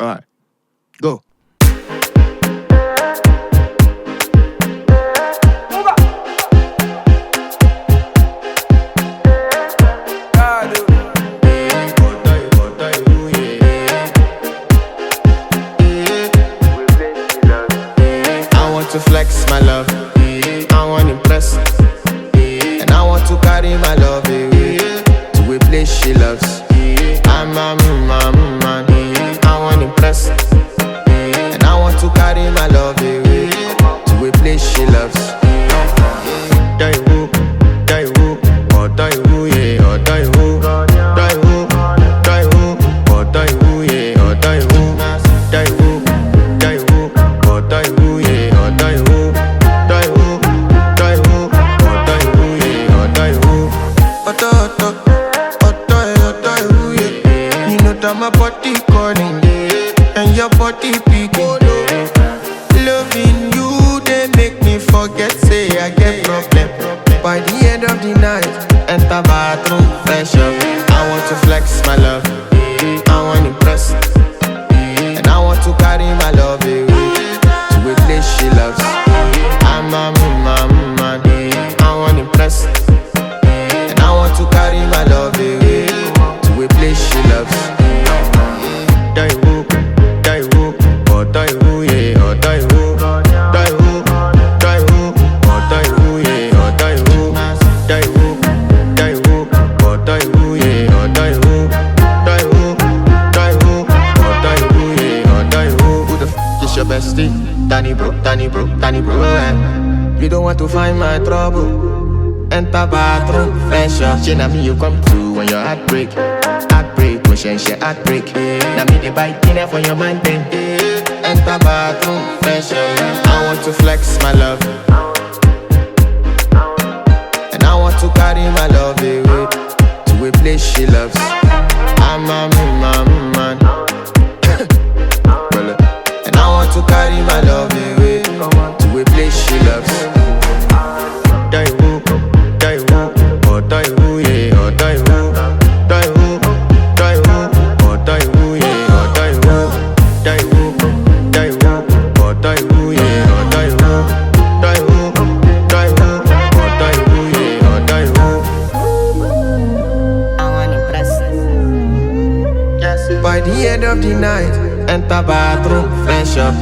Alright, go. To flex my love, I want to impress, and I want to carry my love away to a place she loves. I'm a man, I want to impress, and I want to carry my love away to a place she loves. Die woo, or die woo, yeah, or die woo, die woo, or die woo, yeah, or die woo, die woo, or die woo, yeah. My body calling, and your body picking. Loving you, they make me forget, say I get problem. By the end of the night, enter bathroom, fresh up. I want to flex my love, I want to impress, and I want to carry my love away to a place she loves. I'm a man, I want to impress, and I want to carry my love away to a place she loves. Die woo, or die woo, yeah, or die woo, die woo, or die woo, yeah, or die woo, die woo, or die woo, yeah, or die woo, or die woo, yeah, or die woo. Who the f is your bestie? Danny bro, You don't want to find my trouble. Enter bathroom, fresh up. She na me you come to when your heart break. Push and shit heartbreak. Now me the bike in there for your man then. Enter bathroom, fresh up. I want to flex my love, and I want to carry my love away to a place she loves. I'm a man, and I want to carry my love away to a place she loves. Die woo, or die woo, yeah, or die woo, die woo, or die woo, yeah, or die woo, or die woo, yeah, or die woo, or die woo, yeah, or die woo. I want to impress. Yes. By the end of the night, enter bathroom, fresh up.